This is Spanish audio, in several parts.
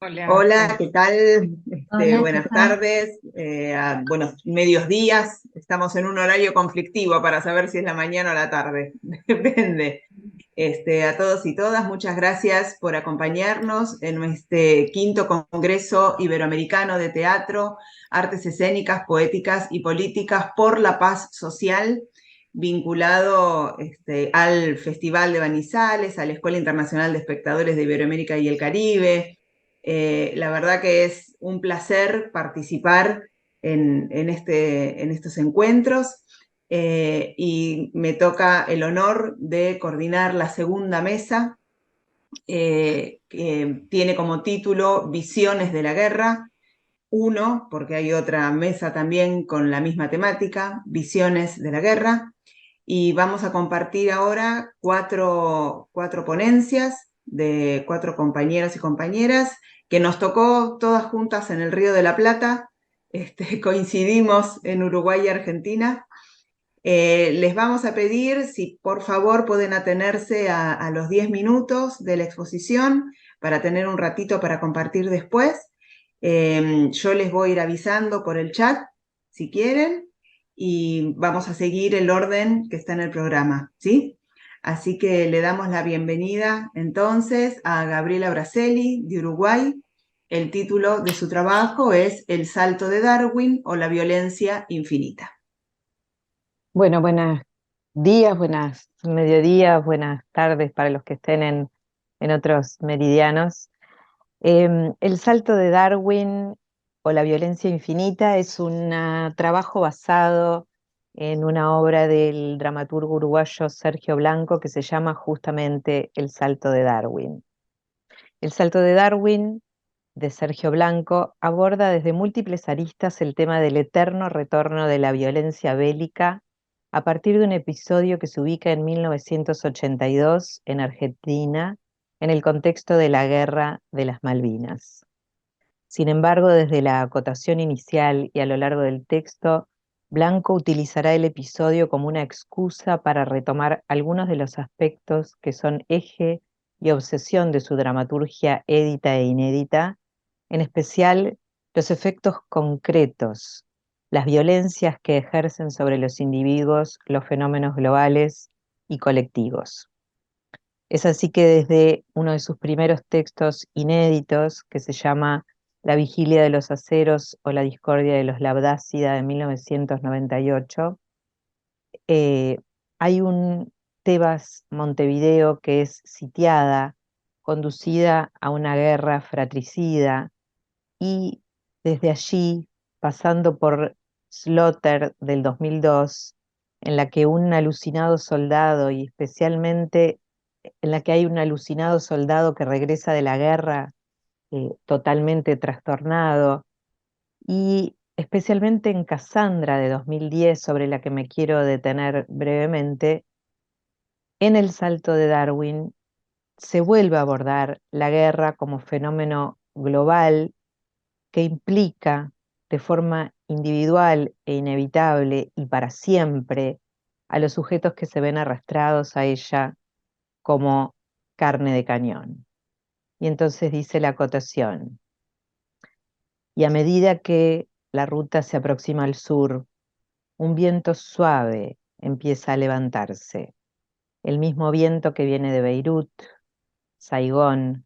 Hola, Hola, ¿qué tal? hola, ¿qué Buenas tal? tardes, buenos medios días. Estamos en un horario conflictivo para saber si es la mañana o la tarde. Depende. A todos y todas, muchas gracias por acompañarnos en este quinto Congreso Iberoamericano de Teatro, Artes Escénicas, Poéticas y Políticas por la Paz Social, vinculado al Festival de Manizales, a la Escuela Internacional de Espectadores de Iberoamérica y el Caribe. La verdad que es un placer participar en estos encuentros y me toca el honor de coordinar la segunda mesa que tiene como título Visiones de la Guerra. Uno, porque hay otra mesa también con la misma temática, Visiones de la Guerra. Y vamos a compartir ahora cuatro ponencias de cuatro compañeros y compañeras que nos tocó todas juntas en el Río de la Plata. Coincidimos en Uruguay y Argentina. Les vamos a pedir si por favor pueden atenerse a los 10 minutos de la exposición para tener un ratito para compartir después. Yo les voy a ir avisando por el chat si quieren y vamos a seguir el orden que está en el programa, ¿sí? Así que le damos la bienvenida entonces a Gabriela Braselli de Uruguay. El título de su trabajo es El salto de Darwin o la violencia infinita. Bueno, buenos días, buenas mediodías, buenas tardes para los que estén en otros meridianos. El salto de Darwin o la violencia infinita es un trabajo basado en una obra del dramaturgo uruguayo Sergio Blanco que se llama justamente El salto de Darwin. El salto de Darwin de Sergio Blanco aborda desde múltiples aristas el tema del eterno retorno de la violencia bélica a partir de un episodio que se ubica en 1982 en Argentina, en el contexto de la Guerra de las Malvinas. Sin embargo, desde la acotación inicial y a lo largo del texto, Blanco utilizará el episodio como una excusa para retomar algunos de los aspectos que son eje y obsesión de su dramaturgia édita e inédita, en especial los efectos concretos, las violencias que ejercen sobre los individuos los fenómenos globales y colectivos. Es así que desde uno de sus primeros textos inéditos, que se llama La vigilia de los aceros o La discordia de los Labdácida de 1998, eh, hay un Tebas Montevideo que es sitiada, conducida a una guerra fratricida y desde allí, pasando por Slaughter del 2002, en la que un alucinado soldado, y especialmente en la que hay un alucinado soldado que regresa de la guerra totalmente trastornado, y especialmente en Cassandra de 2010, sobre la que me quiero detener brevemente, en el salto de Darwin se vuelve a abordar la guerra como fenómeno global que implica de forma individual e inevitable y para siempre a los sujetos que se ven arrastrados a ella como carne de cañón. Y entonces dice la acotación, y a medida que la ruta se aproxima al sur, un viento suave empieza a levantarse, el mismo viento que viene de Beirut, Saigón,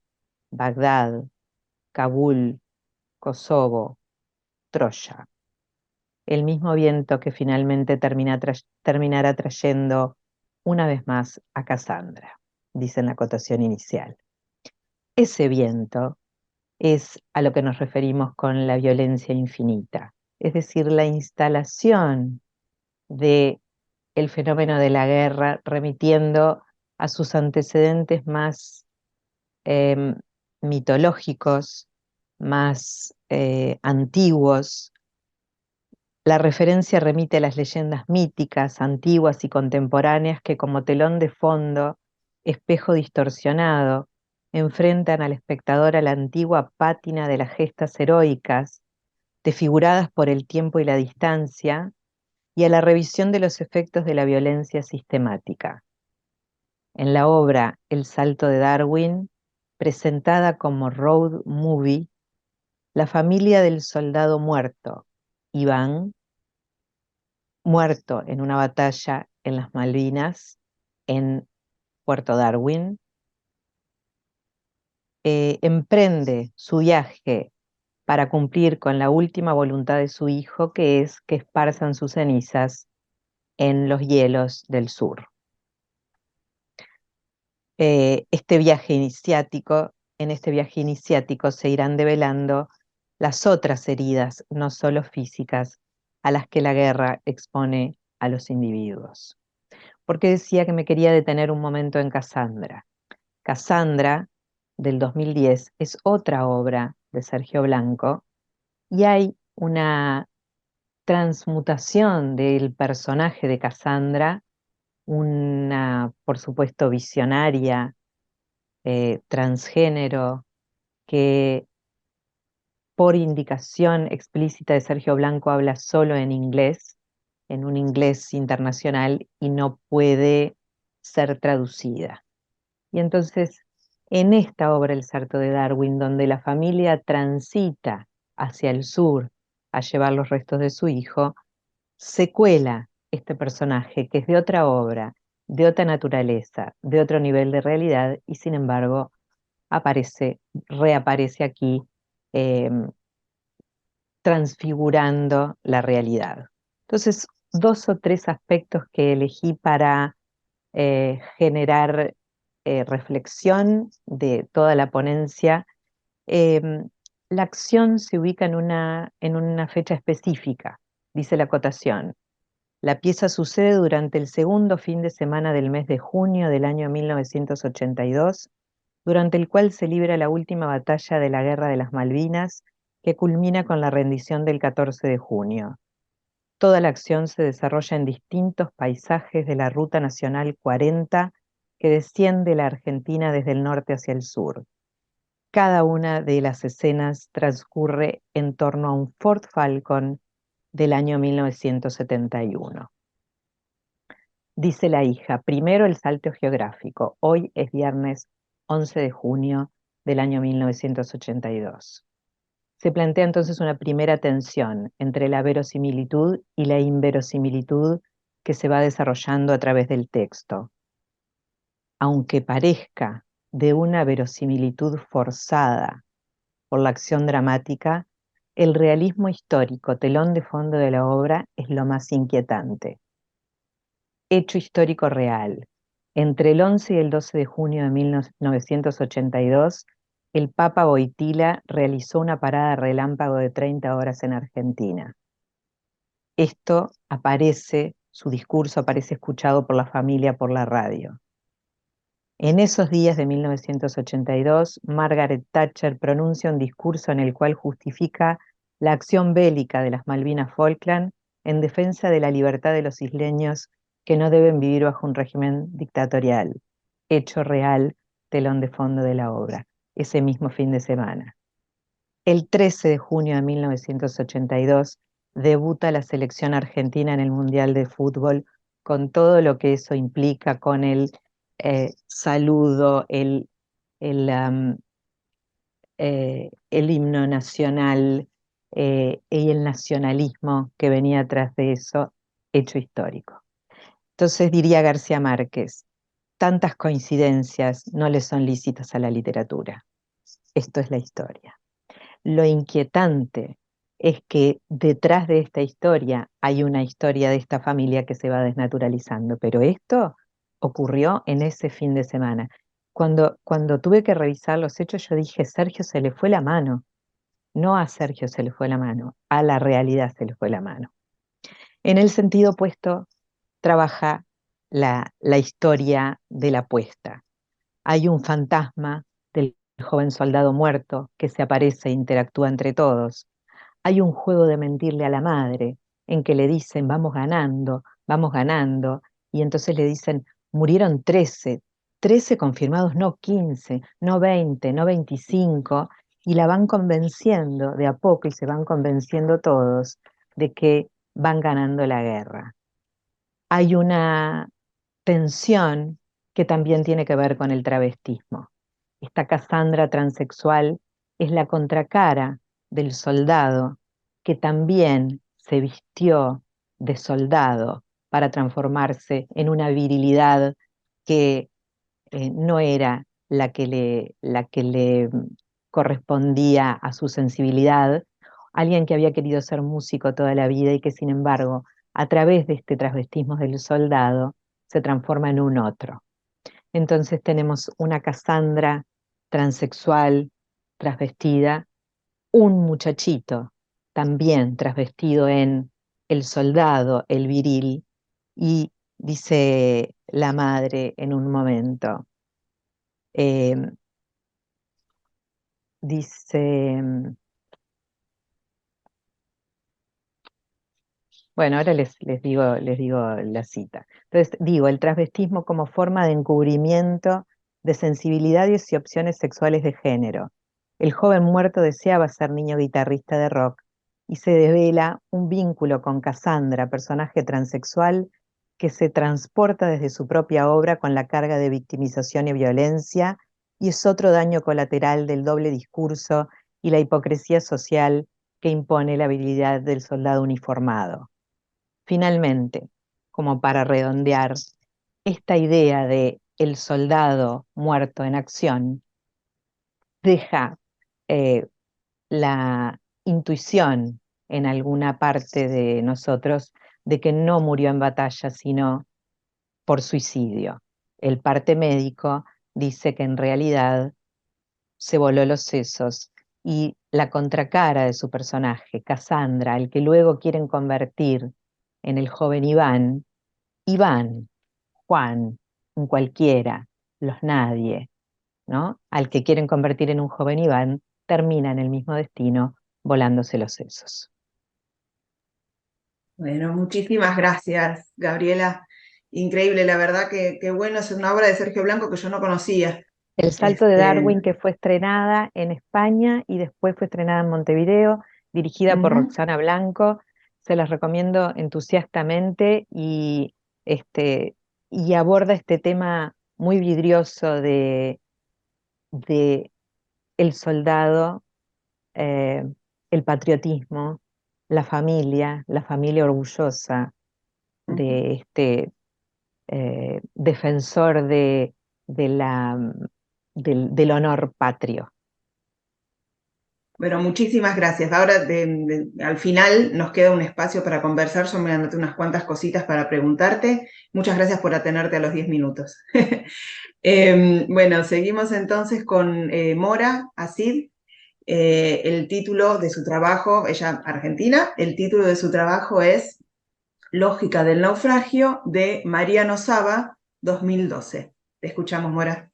Bagdad, Kabul, Kosovo, Troya. El mismo viento que finalmente terminará trayendo una vez más a Cassandra, dice en la acotación inicial. Ese viento es a lo que nos referimos con la violencia infinita, es decir, la instalación de el fenómeno de la guerra remitiendo a sus antecedentes más eh, mitológicos, más antiguos. La referencia remite a las leyendas míticas, antiguas y contemporáneas que como telón de fondo, espejo distorsionado, enfrentan al espectador a la antigua pátina de las gestas heroicas, desfiguradas por el tiempo y la distancia, y a la revisión de los efectos de la violencia sistemática. En la obra El salto de Darwin, presentada como road movie, la familia del soldado muerto, Iván, muerto en una batalla en las Malvinas, en Puerto Darwin, emprende su viaje para cumplir con la última voluntad de su hijo, que es que esparzan sus cenizas en los hielos del sur. Este viaje iniciático, en este viaje iniciático se irán develando las otras heridas, no solo físicas, a las que la guerra expone a los individuos. Porque decía que me quería detener un momento en Cassandra. Cassandra, del 2010, es otra obra de Sergio Blanco y hay una transmutación del personaje de Cassandra, una, por supuesto, visionaria, transgénero, que por indicación explícita de Sergio Blanco habla solo en inglés, en un inglés internacional, y no puede ser traducida. Y entonces, en esta obra El Salto de Darwin, donde la familia transita hacia el sur a llevar los restos de su hijo, se cuela este personaje que es de otra obra, de otra naturaleza, de otro nivel de realidad, y sin embargo reaparece aquí, eh, transfigurando la realidad. Entonces, dos o tres aspectos que elegí para generar reflexión de toda la ponencia. La acción se ubica en una fecha específica, dice la acotación. La pieza sucede durante el segundo fin de semana del mes de junio del año 1982, durante el cual se libra la última batalla de la Guerra de las Malvinas, que culmina con la rendición del 14 de junio. Toda la acción se desarrolla en distintos paisajes de la Ruta Nacional 40 que desciende la Argentina desde el norte hacia el sur. Cada una de las escenas transcurre en torno a un Ford Falcon del año 1971. Dice la hija, primero el salto geográfico. Hoy es viernes 11 de junio del año 1982. Se plantea entonces una primera tensión entre la verosimilitud y la inverosimilitud que se va desarrollando a través del texto. Aunque parezca de una verosimilitud forzada por la acción dramática, el realismo histórico, telón de fondo de la obra, es lo más inquietante. Hecho histórico real. Entre el 11 y el 12 de junio de 1982, el Papa Wojtyla realizó una parada relámpago de 30 horas en Argentina. Esto aparece, su discurso aparece escuchado por la familia por la radio. En esos días de 1982, Margaret Thatcher pronuncia un discurso en el cual justifica la acción bélica de las Malvinas Falkland en defensa de la libertad de los isleños que no deben vivir bajo un régimen dictatorial. Hecho real, telón de fondo de la obra, ese mismo fin de semana. El 13 de junio de 1982 debuta la selección argentina en el Mundial de Fútbol, con todo lo que eso implica, con el saludo, el, um, el himno nacional y el nacionalismo que venía atrás de eso, hecho histórico. Entonces diría García Márquez, tantas coincidencias no le son lícitas a la literatura. Esto es la historia. Lo inquietante es que detrás de esta historia hay una historia de esta familia que se va desnaturalizando, pero esto ocurrió en ese fin de semana. Cuando tuve que revisar los hechos, yo dije, Sergio se le fue la mano. No a Sergio se le fue la mano, a la realidad se le fue la mano. En el sentido opuesto, trabaja la historia de la apuesta. Hay un fantasma del joven soldado muerto que se aparece e interactúa entre todos. Hay un juego de mentirle a la madre en que le dicen vamos ganando, y entonces le dicen, murieron 13, 13 confirmados, no 15, no 20, no 25, y la van convenciendo de a poco y se van convenciendo todos de que van ganando la guerra. Hay una tensión que también tiene que ver con el travestismo. esta Casandra transexual es la contracara del soldado que también se vistió de soldado para transformarse en una virilidad que no era la que le correspondía a su sensibilidad, alguien que había querido ser músico toda la vida y que sin embargo, a través de este transvestismo del soldado, se transforma en un otro. Entonces tenemos una Casandra transexual, transvestida, un muchachito también transvestido en el soldado, el viril, y dice la madre en un momento, eh, dice, bueno, ahora les digo la cita. Entonces, digo, el transvestismo como forma de encubrimiento de sensibilidades y opciones sexuales de género. El joven muerto deseaba ser niño guitarrista de rock y se devela un vínculo con Cassandra, personaje transexual que se transporta desde su propia obra con la carga de victimización y violencia y es otro daño colateral del doble discurso y la hipocresía social que impone la habilidad del soldado uniformado. Finalmente, como para redondear, esta idea de el soldado muerto en acción deja eh, la intuición en alguna parte de nosotros de que no murió en batalla, sino por suicidio. El parte médico dice que en realidad se voló los sesos y la contracara de su personaje, Cassandra, el que luego quieren convertir en el joven Iván, Iván, Juan, un cualquiera, los nadie, ¿no? Al que quieren convertir en un joven Iván, termina en el mismo destino, volándose los sesos. Bueno, muchísimas gracias, Gabriela. Increíble, la verdad que bueno, es una obra de Sergio Blanco que yo no conocía. El salto de Este, Darwin, que fue estrenada en España y después fue estrenada en Montevideo, dirigida por ujú. Roxana Blanco. Se las recomiendo entusiastamente este, y aborda este tema muy vidrioso de el soldado, eh, el patriotismo, la familia orgullosa Ujú. de este defensor de del honor patrio. Bueno, muchísimas gracias. Ahora, al final, nos queda un espacio para conversar. Yo me anoté unas cuantas cositas para preguntarte. Muchas gracias por atenerte a los 10 minutos. Bueno, seguimos entonces con Mora Asid. El título de su trabajo, ella argentina, el título de su trabajo es Lógica del naufragio de Mariano Saba, 2012. Te escuchamos, Mora.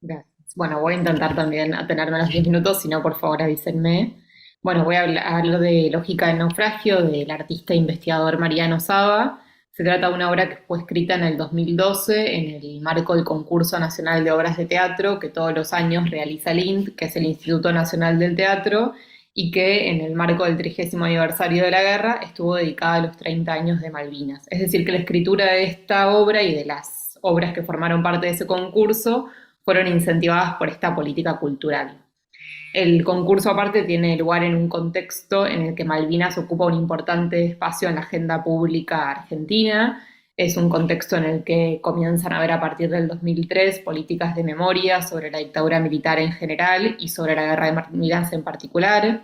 Gracias. Bueno, voy a intentar también atenerme a los 10 minutos, si no, por favor avísenme. Bueno, voy a hablar de Lógica del naufragio del artista e investigador Mariano Saba. Se trata de una obra que fue escrita en el 2012 en el marco del Concurso Nacional de Obras de Teatro que todos los años realiza el INT, que es el Instituto Nacional del Teatro, y que en el marco del 30º aniversario de la guerra estuvo dedicada a los 30 años de Malvinas. Es decir, que la escritura de esta obra y de las obras que formaron parte de ese concurso fueron incentivadas por esta política cultural. El concurso aparte tiene lugar en un contexto en el que Malvinas ocupa un importante espacio en la agenda pública argentina. Es un contexto en el que comienzan a haber a partir del 2003 políticas de memoria sobre la dictadura militar en general y sobre la guerra de Malvinas en particular.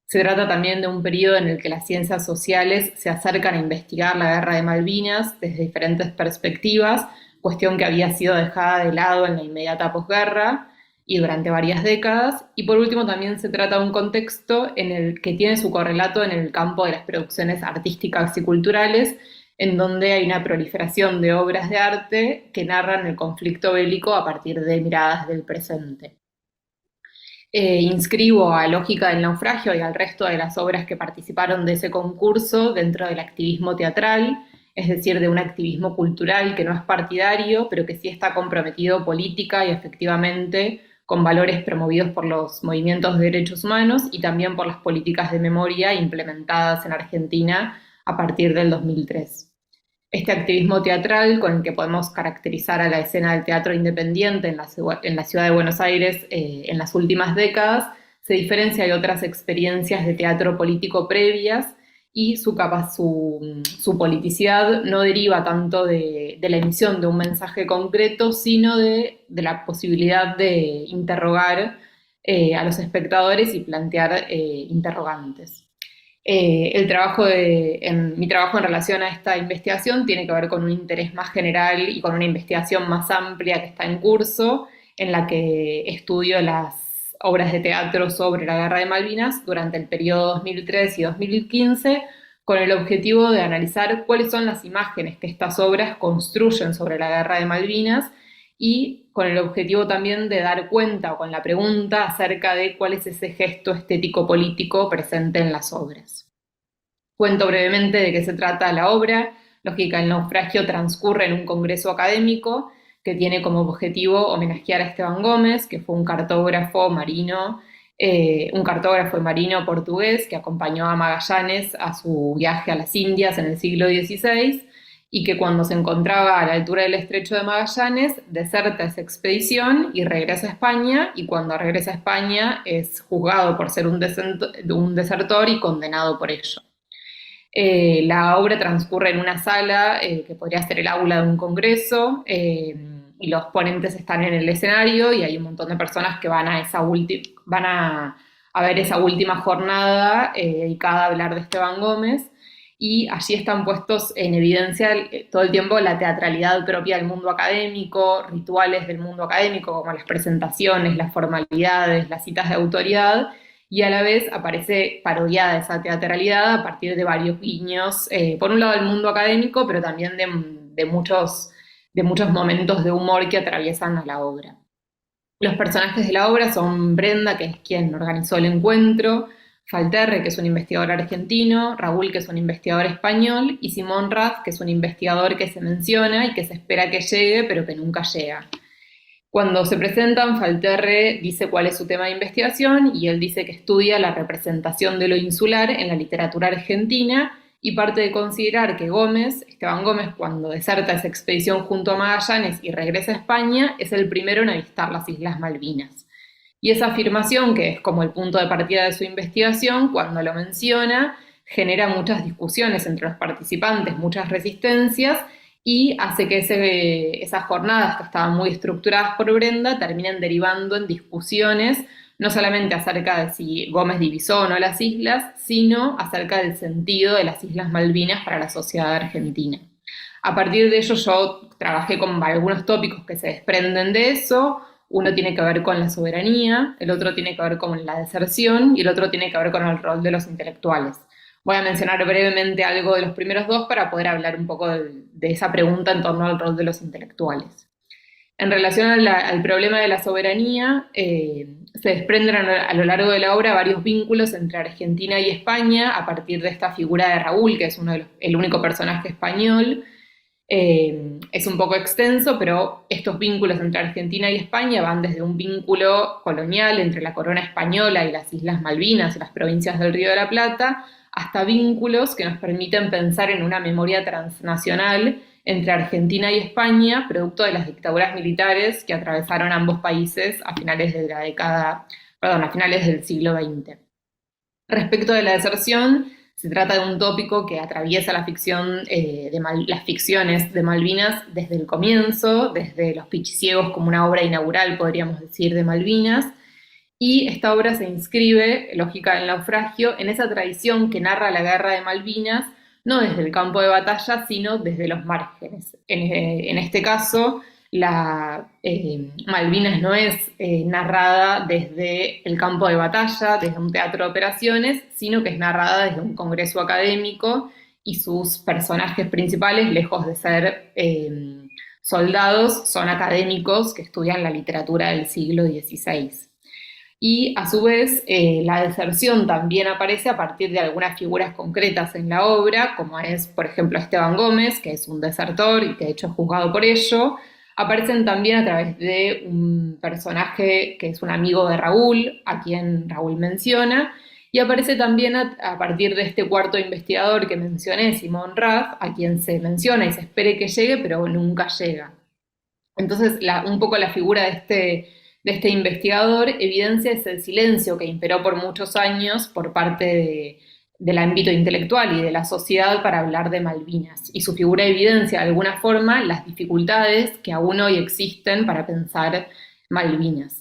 Se trata también de un periodo en el que las ciencias sociales se acercan a investigar la guerra de Malvinas desde diferentes perspectivas, cuestión que había sido dejada de lado en la inmediata posguerra y durante varias décadas. Y por último también se trata de un contexto en el que tiene su correlato en el campo de las producciones artísticas y culturales, en donde hay una proliferación de obras de arte que narran el conflicto bélico a partir de miradas del presente. Inscribo a Lógica del naufragio y al resto de las obras que participaron de ese concurso dentro del activismo teatral, es decir, de un activismo cultural que no es partidario, pero que sí está comprometido política y efectivamente con valores promovidos por los movimientos de derechos humanos y también por las políticas de memoria implementadas en Argentina a partir del 2003. este activismo teatral con el que podemos caracterizar a la escena del teatro independiente en la ciudad de Buenos Aires en las últimas décadas se diferencia de otras experiencias de teatro político previas y su politicidad no deriva tanto de la emisión de un mensaje concreto, sino de la posibilidad de interrogar a los espectadores y plantear interrogantes. Mi trabajo en relación a esta investigación tiene que ver con un interés más general y con una investigación más amplia que está en curso, en la que estudio las obras de teatro sobre la Guerra de Malvinas durante el periodo 2003 y 2015, con el objetivo de analizar cuáles son las imágenes que estas obras construyen sobre la Guerra de Malvinas y con el objetivo también de dar cuenta o con la pregunta acerca de cuál es ese gesto estético-político presente en las obras. Cuento brevemente de qué se trata la obra. Lógica del naufragio transcurre en un congreso académico que tiene como objetivo homenajear a Esteban Gómez, que fue un cartógrafo y marino portugués que acompañó a Magallanes a su viaje a las Indias en el siglo XVI y que cuando se encontraba a la altura del estrecho de Magallanes deserta esa expedición y regresa a España, y cuando regresa a España es juzgado por ser un desertor y condenado por ello. La obra transcurre en una sala que podría ser el aula de un congreso, y los ponentes están en el escenario y hay un montón de personas que van a ver esa última jornada dedicada a hablar de Esteban Gómez, y allí están puestos en evidencia todo el tiempo la teatralidad propia del mundo académico, rituales del mundo académico como las presentaciones, las formalidades, las citas de autoridad, y a la vez aparece parodiada esa teatralidad a partir de varios guiños, por un lado del mundo académico, pero también de muchos momentos de humor que atraviesan a la obra. Los personajes de la obra son Brenda, que es quien organizó el encuentro, Falterre, que es un investigador argentino, Raúl, que es un investigador español, y Simón Rath, que es un investigador que se menciona y que se espera que llegue, pero que nunca llega. Cuando se presentan, Falterre dice cuál es su tema de investigación y él dice que estudia la representación de lo insular en la literatura argentina y parte de considerar que Esteban Gómez, cuando deserta esa expedición junto a Magallanes y regresa a España, es el primero en avistar las Islas Malvinas. Y esa afirmación, que es como el punto de partida de su investigación, cuando lo menciona, genera muchas discusiones entre los participantes, muchas resistencias, y hace que esas jornadas que estaban muy estructuradas por Brenda terminen derivando en discusiones, no solamente acerca de si Gómez divisó o no las islas, sino acerca del sentido de las Islas Malvinas para la sociedad argentina. A partir de ello yo trabajé con algunos tópicos que se desprenden de eso. Uno tiene que ver con la soberanía, el otro tiene que ver con la deserción y el otro tiene que ver con el rol de los intelectuales. Voy a mencionar brevemente algo de los primeros dos para poder hablar un poco de esa pregunta en torno al rol de los intelectuales. En relación al problema de la soberanía, se desprenden a lo largo de la obra varios vínculos entre Argentina y España a partir de esta figura de Raúl, que es el único personaje español. Es un poco extenso, pero estos vínculos entre Argentina y España van desde un vínculo colonial entre la corona española y las Islas Malvinas y las provincias del Río de la Plata, hasta vínculos que nos permiten pensar en una memoria transnacional entre Argentina y España, producto de las dictaduras militares que atravesaron ambos países a finales del siglo XX. Respecto de la deserción, se trata de un tópico que atraviesa la ficción, las ficciones de Malvinas desde el comienzo, desde Los Pichiciegos como una obra inaugural, podríamos decir, de Malvinas, y esta obra se inscribe, Lógica del naufragio, en esa tradición que narra la guerra de Malvinas, no desde el campo de batalla, sino desde los márgenes. En este caso, Malvinas no es narrada desde el campo de batalla, desde un teatro de operaciones, sino que es narrada desde un congreso académico y sus personajes principales, lejos de ser soldados, son académicos que estudian la literatura del siglo XVI. Y a su vez la deserción también aparece a partir de algunas figuras concretas en la obra, como es, por ejemplo, Esteban Gómez, que es un desertor y que de hecho es juzgado por ello. Aparecen también a través de un personaje que es un amigo de Raúl, a quien Raúl menciona, Y aparece también a partir de este cuarto investigador que mencioné, Simón Rath, a quien se menciona y se espere que llegue, pero nunca llega. Entonces, un poco la figura de este investigador evidencia ese silencio que imperó por muchos años por parte del ámbito intelectual y de la sociedad para hablar de Malvinas. Y su figura evidencia de alguna forma las dificultades que aún hoy existen para pensar Malvinas.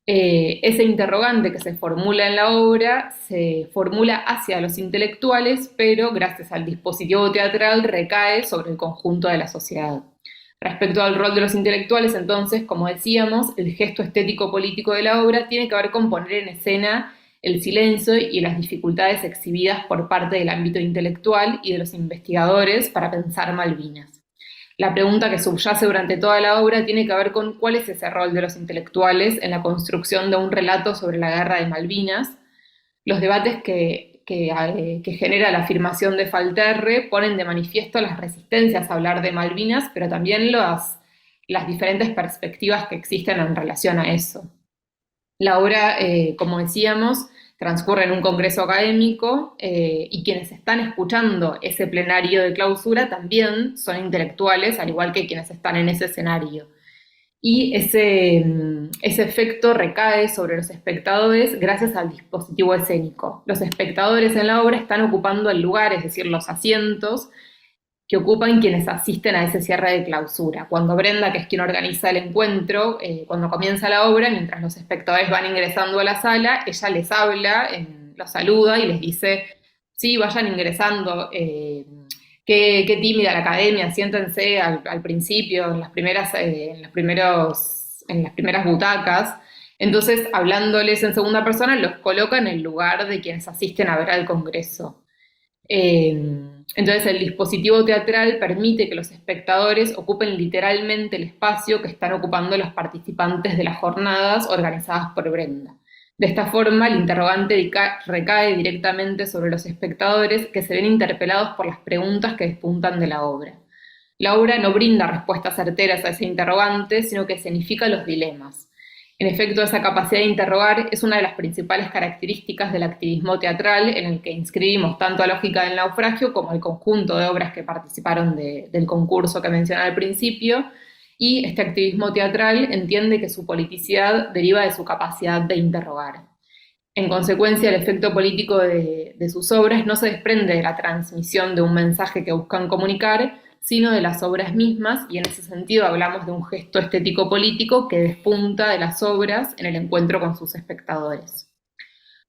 Ese interrogante que se formula en la obra se formula hacia los intelectuales, pero gracias al dispositivo teatral recae sobre el conjunto de la sociedad. Respecto al rol de los intelectuales, entonces, como decíamos, el gesto estético-político de la obra tiene que ver con poner en escena el silencio y las dificultades exhibidas por parte del ámbito intelectual y de los investigadores para pensar Malvinas. La pregunta que subyace durante toda la obra tiene que ver con cuál es ese rol de los intelectuales en la construcción de un relato sobre la guerra de Malvinas. Los debates que genera la afirmación de Falterre ponen de manifiesto las resistencias a hablar de Malvinas, pero también las diferentes perspectivas que existen en relación a eso. La obra, como decíamos, transcurre en un congreso académico y quienes están escuchando ese plenario de clausura también son intelectuales, al igual que quienes están en ese escenario. Y ese efecto recae sobre los espectadores gracias al dispositivo escénico. Los espectadores en la obra están ocupando el lugar, es decir, los asientos que ocupan quienes asisten a ese cierre de clausura. Cuando Brenda, que es quien organiza el encuentro, cuando comienza la obra, mientras los espectadores van ingresando a la sala, ella les habla, los saluda y les dice, sí, vayan ingresando, qué tímida la academia, siéntense al principio, en las primeras butacas. Entonces, hablándoles en segunda persona, los coloca en el lugar de quienes asisten a ver al congreso. Entonces el dispositivo teatral permite que los espectadores ocupen literalmente el espacio que están ocupando los participantes de las jornadas organizadas por Brenda. De esta forma, el interrogante recae directamente sobre los espectadores que se ven interpelados por las preguntas que despuntan de la obra. La obra no brinda respuestas certeras a ese interrogante, sino que escenifica los dilemas. En efecto, esa capacidad de interrogar es una de las principales características del activismo teatral en el que inscribimos tanto a Lógica del Naufragio como el conjunto de obras que participaron del concurso que mencioné al principio, y este activismo teatral entiende que su politicidad deriva de su capacidad de interrogar. En consecuencia, el efecto político de sus obras no se desprende de la transmisión de un mensaje que buscan comunicar, sino de las obras mismas, y en ese sentido hablamos de un gesto estético-político que despunta de las obras en el encuentro con sus espectadores.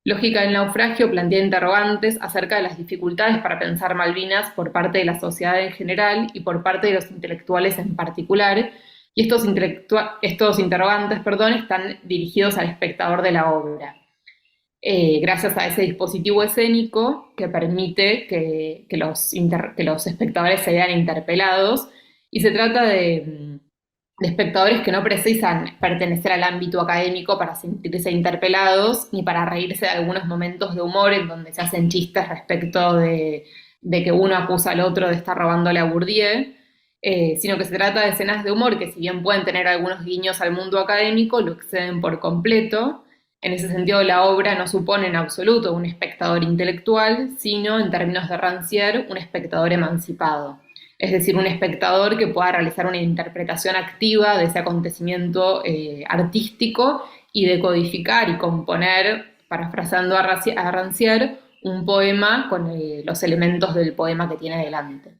Lógica del Naufragio plantea interrogantes acerca de las dificultades para pensar Malvinas por parte de la sociedad en general y por parte de los intelectuales en particular, y estos interrogantes están dirigidos al espectador de la obra. Gracias a ese dispositivo escénico que permite que los espectadores se vean interpelados, y se trata de espectadores que no precisan pertenecer al ámbito académico para sentirse interpelados, ni para reírse de algunos momentos de humor en donde se hacen chistes respecto de que uno acusa al otro de estar robándole a Bourdieu, sino que se trata de escenas de humor que, si bien pueden tener algunos guiños al mundo académico, lo exceden por completo. En ese sentido, la obra no supone en absoluto un espectador intelectual, sino, en términos de Rancière, un espectador emancipado. Es decir, un espectador que pueda realizar una interpretación activa de ese acontecimiento artístico y decodificar y componer, parafraseando a Rancière, un poema con los elementos del poema que tiene delante.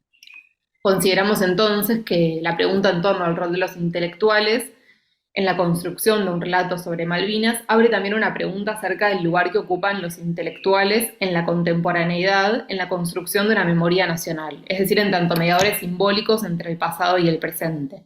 Consideramos entonces que la pregunta en torno al rol de los intelectuales en la construcción de un relato sobre Malvinas abre también una pregunta acerca del lugar que ocupan los intelectuales en la contemporaneidad, en la construcción de una memoria nacional, es decir, en tanto mediadores simbólicos entre el pasado y el presente.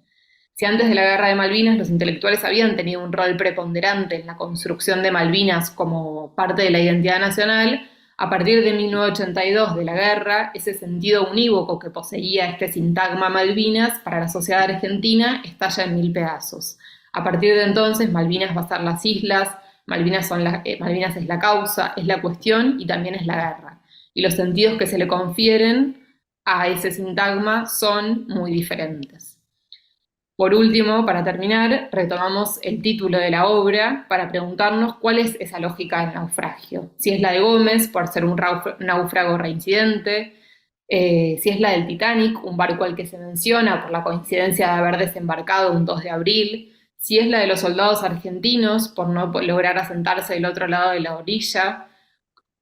Si antes de la Guerra de Malvinas los intelectuales habían tenido un rol preponderante en la construcción de Malvinas como parte de la identidad nacional, a partir de 1982 de la guerra, ese sentido unívoco que poseía este sintagma Malvinas para la sociedad argentina estalla en mil pedazos. A partir de entonces, Malvinas va a ser las islas, Malvinas es la causa, es la cuestión y también es la guerra. Y los sentidos que se le confieren a ese sintagma son muy diferentes. Por último, para terminar, retomamos el título de la obra para preguntarnos cuál es esa lógica del naufragio. Si es la de Gómez, por ser un náufrago reincidente, si es la del Titanic, un barco al que se menciona por la coincidencia de haber desembarcado un 2 de abril, si es la de los soldados argentinos por no lograr asentarse del otro lado de la orilla,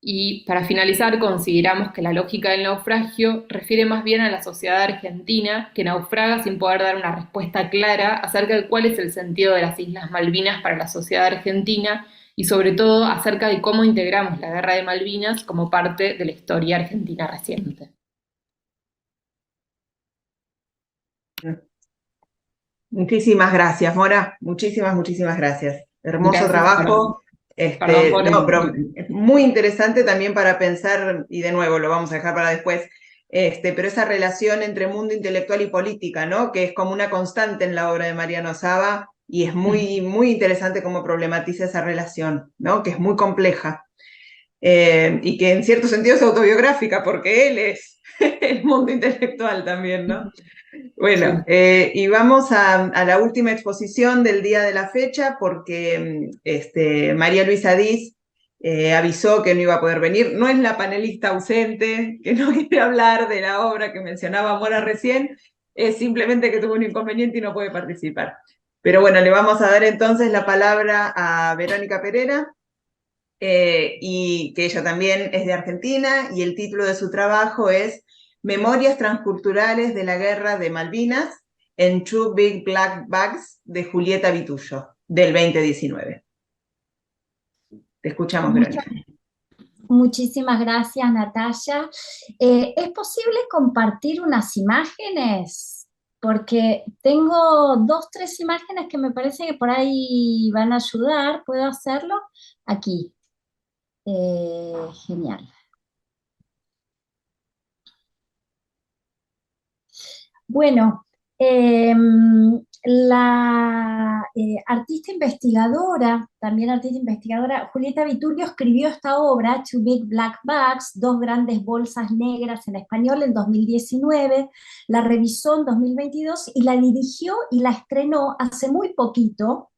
y para finalizar, consideramos que la lógica del naufragio refiere más bien a la sociedad argentina que naufraga sin poder dar una respuesta clara acerca de cuál es el sentido de las Islas Malvinas para la sociedad argentina y sobre todo acerca de cómo integramos la Guerra de Malvinas como parte de la historia argentina reciente. Muchísimas gracias, Mora. Muchísimas gracias. Hermoso Gracias, trabajo. perdón por No, pero es muy interesante también para pensar, y de nuevo lo vamos a dejar para después, pero esa relación entre mundo intelectual y política, ¿no? Que es como una constante en la obra de Mariano Saba, y es muy interesante cómo problematiza esa relación, ¿no? Que es muy compleja. Y que en cierto sentido es autobiográfica, porque él es el mundo intelectual también, ¿no? Bueno, y vamos a la última exposición del día de la fecha, porque María Luisa Diz avisó que no iba a poder venir. No es la panelista ausente, que no quiere hablar de la obra que mencionaba Mora recién, es simplemente que tuvo un inconveniente y no puede participar. Pero bueno, le vamos a dar entonces la palabra a Verónica Pereira, y que ella también es de Argentina, y el título de su trabajo es Memorias transculturales de la Guerra de Malvinas en Two Big Black Bags, de Julieta Vitullo, del 2019. Te escuchamos, Verónica. Muchísimas gracias, Natalia. ¿Es posible compartir unas imágenes? Porque tengo 2, 3 imágenes que me parece que por ahí van a ayudar. ¿Puedo hacerlo? Aquí. Genial. Bueno, la artista investigadora, también artista investigadora, Julieta Viturrio escribió esta obra, Two Big Black Bags, Dos grandes bolsas negras en español, en 2019, la revisó en 2022 y la dirigió y la estrenó hace muy poquito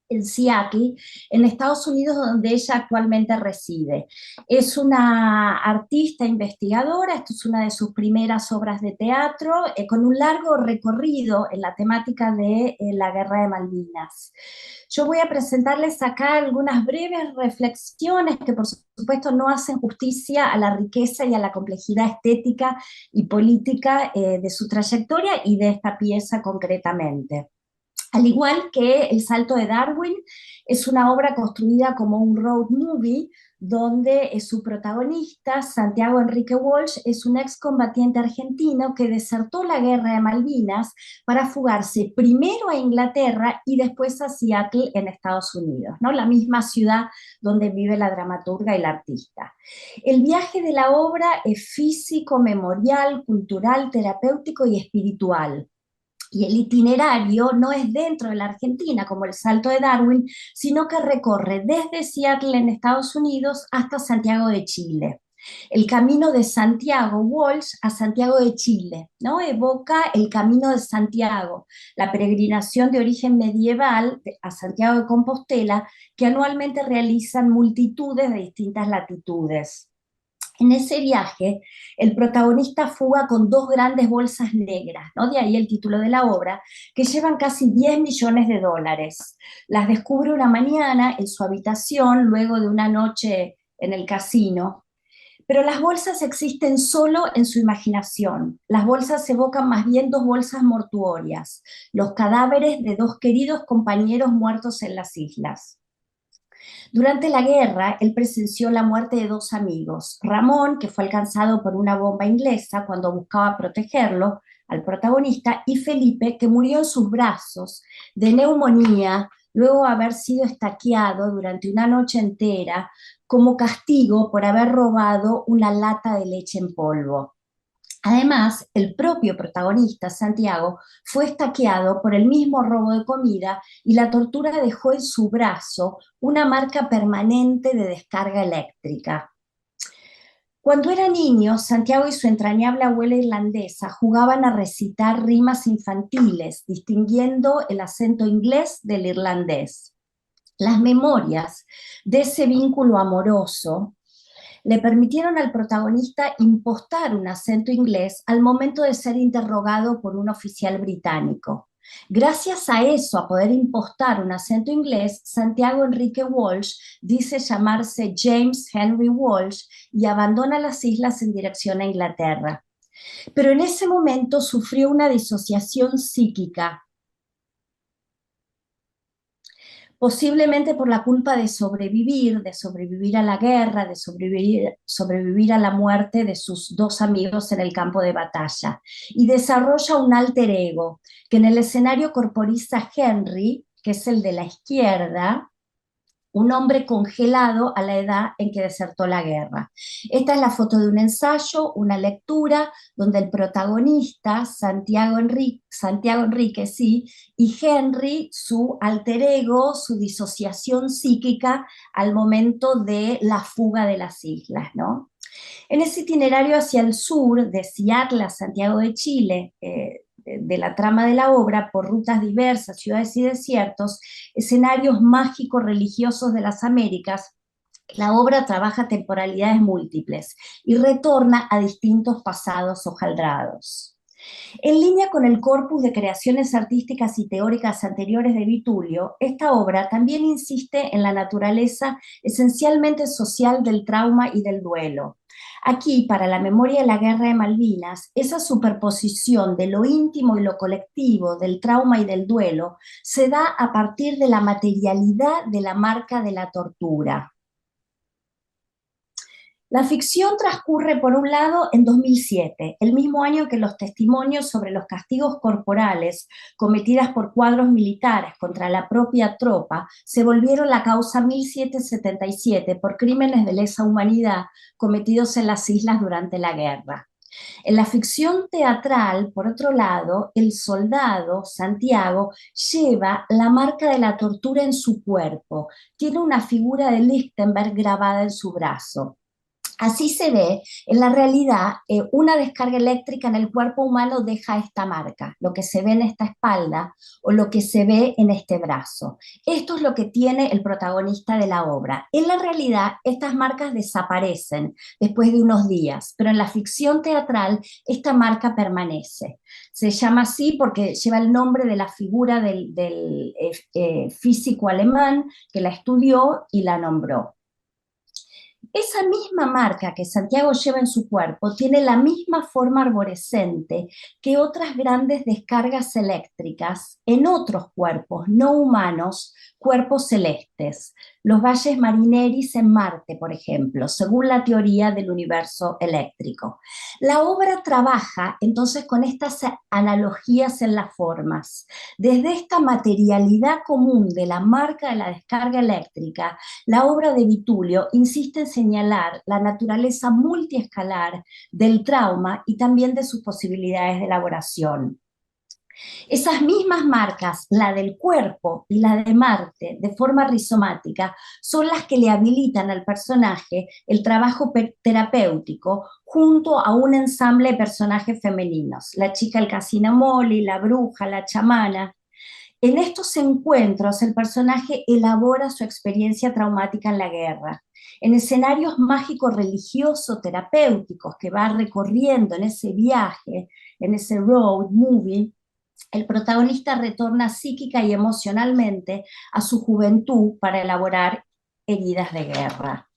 en Seattle, en Estados Unidos, donde ella actualmente reside. Es una artista investigadora, esto es una de sus primeras obras de teatro, con un largo recorrido en la temática de la Guerra de Malvinas. Yo voy a presentarles acá algunas breves reflexiones que por supuesto no hacen justicia a la riqueza y a la complejidad estética y política de su trayectoria y de esta pieza concretamente. Al igual que El salto de Darwin, es una obra construida como un road movie, donde su protagonista, Santiago Enrique Walsh, es un excombatiente argentino que desertó la guerra de Malvinas para fugarse primero a Inglaterra y después a Seattle en Estados Unidos, ¿no? La misma ciudad donde vive la dramaturga y la artista. El viaje de la obra es físico, memorial, cultural, terapéutico y espiritual. Y el itinerario no es dentro de la Argentina, como el salto de Darwin, sino que recorre desde Seattle en Estados Unidos hasta Santiago de Chile. El camino de Santiago Walsh a Santiago de Chile, ¿no? Evoca el camino de Santiago, la peregrinación de origen medieval a Santiago de Compostela, que anualmente realizan multitudes de distintas latitudes. En ese viaje, el protagonista fuga con 2 grandes bolsas negras, ¿no? De ahí el título de la obra, que llevan casi 10 millones de dólares. Las descubre una mañana en su habitación, luego de una noche en el casino. Pero las bolsas existen solo en su imaginación. Las bolsas evocan más bien 2 bolsas mortuorias, los cadáveres de 2 queridos compañeros muertos en las islas. Durante la guerra, él presenció la muerte de 2 amigos, Ramón, que fue alcanzado por una bomba inglesa cuando buscaba protegerlo al protagonista, y Felipe, que murió en sus brazos de neumonía luego de haber sido estaqueado durante una noche entera como castigo por haber robado una lata de leche en polvo. Además, el propio protagonista, Santiago, fue estaqueado por el mismo robo de comida y la tortura dejó en su brazo una marca permanente de descarga eléctrica. Cuando era niño, Santiago y su entrañable abuela irlandesa jugaban a recitar rimas infantiles, distinguiendo el acento inglés del irlandés. Las memorias de ese vínculo amoroso le permitieron al protagonista impostar un acento inglés al momento de ser interrogado por un oficial británico. Gracias a eso, a poder impostar un acento inglés, Santiago Enrique Walsh dice llamarse James Henry Walsh y abandona las islas en dirección a Inglaterra. Pero en ese momento sufrió una disociación psíquica, posiblemente por la culpa de sobrevivir a la guerra, de sobrevivir a la muerte de sus dos amigos en el campo de batalla, y desarrolla un alter ego, que en el escenario corporiza Henry, que es el de la izquierda, un hombre congelado a la edad en que desertó la guerra. Esta es la foto de un ensayo, una lectura, donde el protagonista, Santiago Enrique, sí, y Henry, su alter ego, su disociación psíquica al momento de la fuga de las islas, ¿no? En ese itinerario hacia el sur, de Seattle a Santiago de Chile, de la trama de la obra, por rutas diversas, ciudades y desiertos, escenarios mágicos religiosos de las Américas, la obra trabaja temporalidades múltiples y retorna a distintos pasados hojaldrados. En línea con el corpus de creaciones artísticas y teóricas anteriores de Vitulio, esta obra también insiste en la naturaleza esencialmente social del trauma y del duelo. Aquí, para la memoria de la Guerra de Malvinas, esa superposición de lo íntimo y lo colectivo, del trauma y del duelo, se da a partir de la materialidad de la marca de la tortura. La ficción transcurre, por un lado, en 2007, el mismo año que los testimonios sobre los castigos corporales cometidas por cuadros militares contra la propia tropa se volvieron la causa 1777 por crímenes de lesa humanidad cometidos en las islas durante la guerra. En la ficción teatral, por otro lado, el soldado, Santiago, lleva la marca de la tortura en su cuerpo. Tiene una figura de Lichtenberg grabada en su brazo. Así se ve, en la realidad, una descarga eléctrica en el cuerpo humano deja esta marca, lo que se ve en esta espalda o lo que se ve en este brazo. Esto es lo que tiene el protagonista de la obra. En la realidad, estas marcas desaparecen después de unos días, pero en la ficción teatral esta marca permanece. Se llama así porque lleva el nombre de la figura del físico alemán que la estudió y la nombró. Esa misma marca que Santiago lleva en su cuerpo tiene la misma forma arborescente que otras grandes descargas eléctricas en otros cuerpos no humanos, cuerpos celestes, los valles marineris en Marte, por ejemplo, según la teoría del universo eléctrico. La obra trabaja entonces con estas analogías en las formas. Desde esta materialidad común de la marca de la descarga eléctrica, la obra de Vitulio insiste en señalar la naturaleza multiescalar del trauma y también de sus posibilidades de elaboración. Esas mismas marcas, la del cuerpo y la de Marte, de forma rizomática, son las que le habilitan al personaje el trabajo terapéutico junto a un ensamble de personajes femeninos, la chica el casino Molly, la bruja, la chamana. En estos encuentros, el personaje elabora su experiencia traumática en la guerra. En escenarios mágicos religiosos terapéuticos que va recorriendo en ese viaje, en ese road movie, el protagonista retorna psíquica y emocionalmente a su juventud para elaborar heridas de guerra.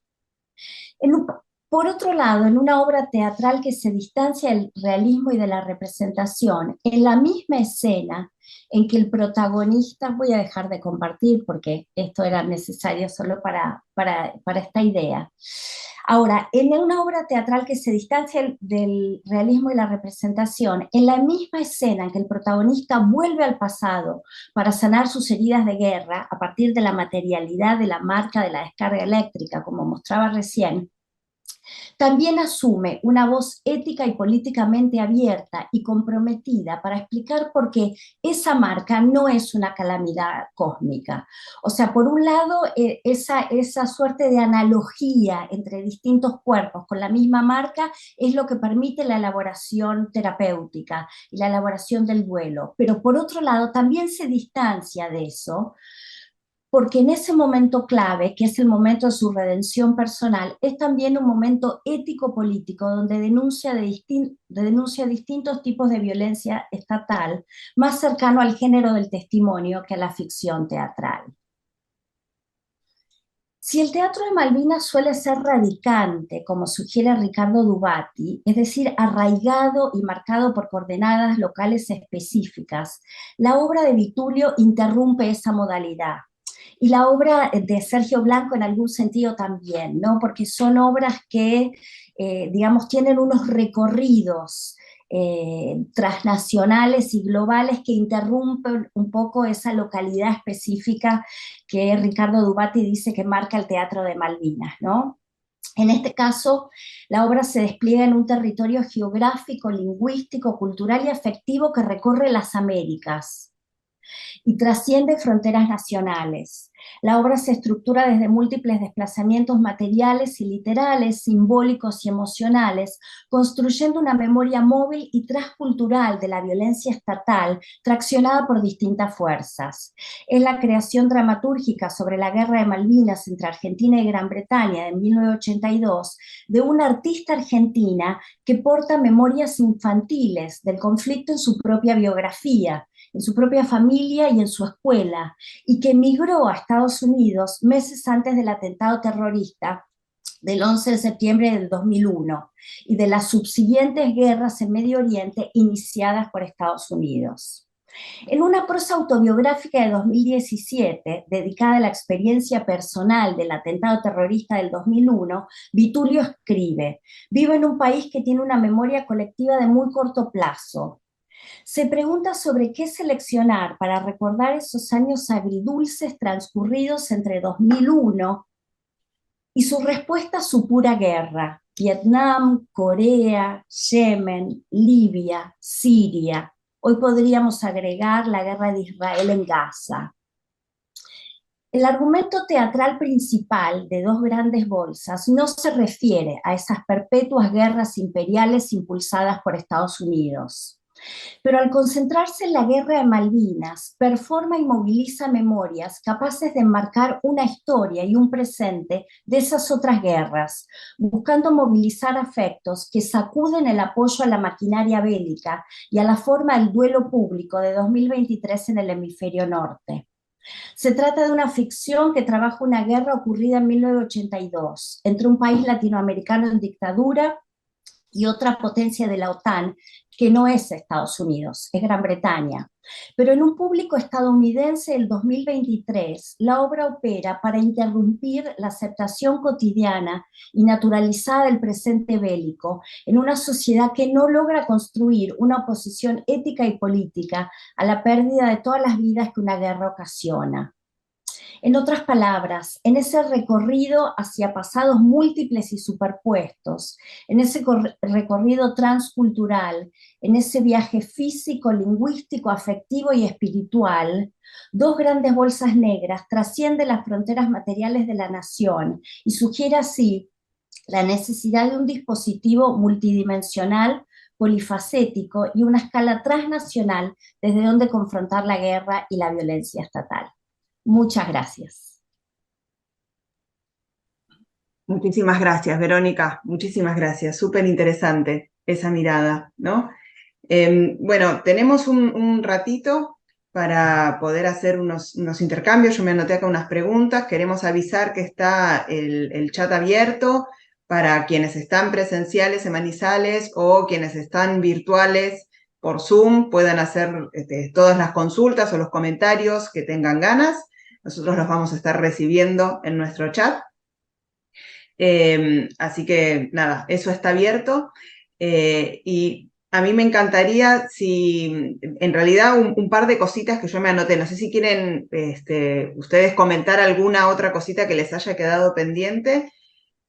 Por otro lado, en una obra teatral que se distancia del realismo y de la representación, en la misma escena en que el protagonista, voy a dejar de compartir porque esto era necesario solo para esta idea. Ahora, en una obra teatral que se distancia del realismo y la representación, en la misma escena en que el protagonista vuelve al pasado para sanar sus heridas de guerra a partir de la materialidad de la marca de la descarga eléctrica, como mostraba recién, También asume una voz ética y políticamente abierta y comprometida para explicar por qué esa marca no es una calamidad cósmica. O sea, por un lado, esa suerte de analogía entre distintos cuerpos con la misma marca es lo que permite la elaboración terapéutica y la elaboración del duelo. Pero por otro lado, también se distancia de eso porque en ese momento clave, que es el momento de su redención personal, es también un momento ético-político donde denuncia distintos tipos de violencia estatal, más cercano al género del testimonio que a la ficción teatral. Si el teatro de Malvinas suele ser radicante, como sugiere Ricardo Dubati, es decir, arraigado y marcado por coordenadas locales específicas, la obra de Vitulio interrumpe esa modalidad. Y la obra de Sergio Blanco en algún sentido también, ¿no? Porque son obras que, digamos, tienen unos recorridos transnacionales y globales que interrumpen un poco esa localidad específica que Ricardo Dubati dice que marca el teatro de Malvinas, ¿no? En este caso, la obra se despliega en un territorio geográfico, lingüístico, cultural y afectivo que recorre las Américas y trasciende fronteras nacionales. La obra se estructura desde múltiples desplazamientos materiales y literales, simbólicos y emocionales, construyendo una memoria móvil y transcultural de la violencia estatal, traccionada por distintas fuerzas. Es la creación dramatúrgica sobre la Guerra de Malvinas entre Argentina y Gran Bretaña de 1982 de una artista argentina que porta memorias infantiles del conflicto en su propia biografía, en su propia familia y en su escuela, y que emigró a Estados Unidos meses antes del atentado terrorista del 11 de septiembre del 2001 y de las subsiguientes guerras en Medio Oriente iniciadas por Estados Unidos. En una prosa autobiográfica de 2017, dedicada a la experiencia personal del atentado terrorista del 2001, Vitulio escribe: vivo en un país que tiene una memoria colectiva de muy corto plazo. Se pregunta sobre qué seleccionar para recordar esos años agridulces transcurridos entre 2001 y su respuesta a su pura guerra: Vietnam, Corea, Yemen, Libia, Siria. Hoy podríamos agregar la guerra de Israel en Gaza. El argumento teatral principal de Dos grandes bolsas no se refiere a esas perpetuas guerras imperiales impulsadas por Estados Unidos. Pero al concentrarse en la guerra de Malvinas, performa y moviliza memorias capaces de enmarcar una historia y un presente de esas otras guerras, buscando movilizar afectos que sacuden el apoyo a la maquinaria bélica y a la forma del duelo público de 2023 en el hemisferio norte. Se trata de una ficción que trabaja una guerra ocurrida en 1982 entre un país latinoamericano en dictadura y otra potencia de la OTAN, que no es Estados Unidos, es Gran Bretaña. Pero en un público estadounidense del 2023, la obra opera para interrumpir la aceptación cotidiana y naturalizada del presente bélico en una sociedad que no logra construir una oposición ética y política a la pérdida de todas las vidas que una guerra ocasiona. En otras palabras, en ese recorrido hacia pasados múltiples y superpuestos, en ese recorrido transcultural, en ese viaje físico, lingüístico, afectivo y espiritual, Dos grandes bolsas negras trasciende las fronteras materiales de la nación y sugiere así la necesidad de un dispositivo multidimensional, polifacético y una escala transnacional desde donde confrontar la guerra y la violencia estatal. Muchas gracias. Muchísimas gracias, Verónica. Muchísimas gracias. Súper interesante esa mirada, ¿no? Bueno, tenemos un ratito para poder hacer unos intercambios. Yo me anoté acá unas preguntas. Queremos avisar que está el chat abierto para quienes están presenciales en Manizales o quienes están virtuales por Zoom puedan hacer todas las consultas o los comentarios que tengan ganas. Nosotros los vamos a estar recibiendo en nuestro chat. Así que nada, eso está abierto. Y a mí me encantaría si, en realidad, un par de cositas que yo me anoté. No sé si quieren ustedes comentar alguna otra cosita que les haya quedado pendiente.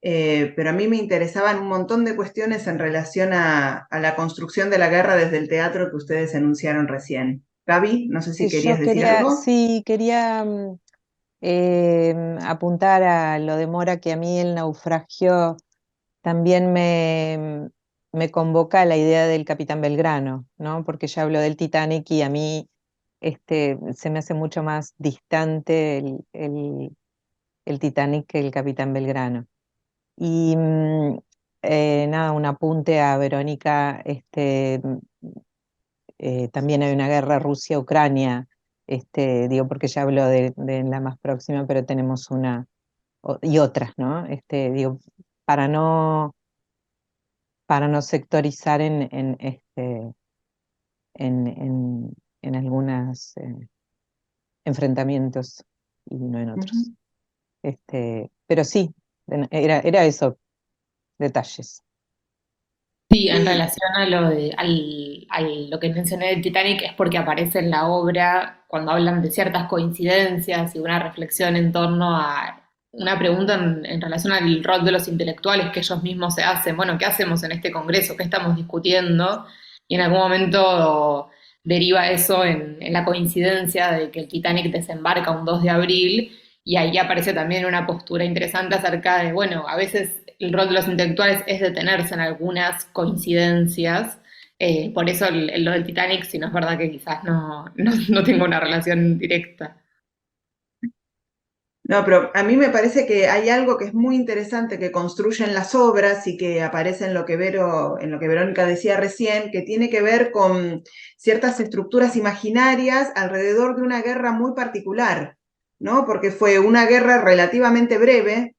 pero a mí me interesaban un montón de cuestiones en relación a la construcción de la guerra desde el teatro que ustedes enunciaron recién. Gaby, no sé si Que querías yo decir quería, algo. sí, quería apuntar a lo de Mora, que a mí el naufragio también me convoca a la idea del Capitán Belgrano, ¿no? Porque ya hablo del Titanic y a mí se me hace mucho más distante el Titanic que el Capitán Belgrano. Y nada, un apunte a Verónica, también hay una guerra Rusia-Ucrania, digo porque ya hablo de la más próxima, pero tenemos una y otras, ¿no? Digo, para no, para no sectorizar en algunos enfrentamientos y no en otros. Ujú. Pero sí, era eso, detalles. Sí, en Y relación a lo que mencioné del Titanic es porque aparece en la obra cuando hablan de ciertas coincidencias y una reflexión en torno a una pregunta en relación al rol de los intelectuales que ellos mismos se hacen. Bueno, ¿qué hacemos en este congreso? ¿Qué estamos discutiendo? Y en algún momento deriva eso en la coincidencia de que el Titanic desembarca un 2 de abril y ahí aparece también una postura interesante acerca de, bueno, a veces el rol de los intelectuales es detenerse en algunas coincidencias. Por eso lo del Titanic, si no es verdad que quizás no tengo una relación directa. no, pero a mí me parece que hay algo que es muy interesante que construyen las obras y que aparece en lo que en lo que Verónica decía recién, que tiene que ver con ciertas estructuras imaginarias alrededor de una guerra muy particular, ¿no? Porque fue una guerra relativamente breve,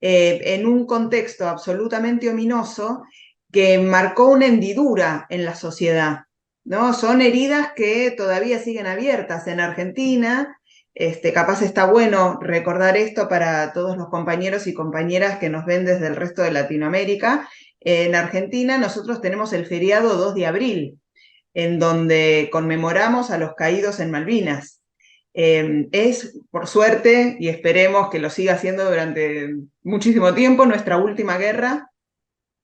en un contexto absolutamente ominoso que marcó una hendidura en la sociedad, ¿no? Son heridas que todavía siguen abiertas en Argentina. Capaz está bueno recordar esto para todos los compañeros y compañeras que nos ven desde el resto de Latinoamérica. En Argentina nosotros tenemos el feriado 2 de abril, en donde conmemoramos a los caídos en Malvinas. Es, por suerte, y esperemos que lo siga haciendo durante muchísimo tiempo, nuestra última guerra,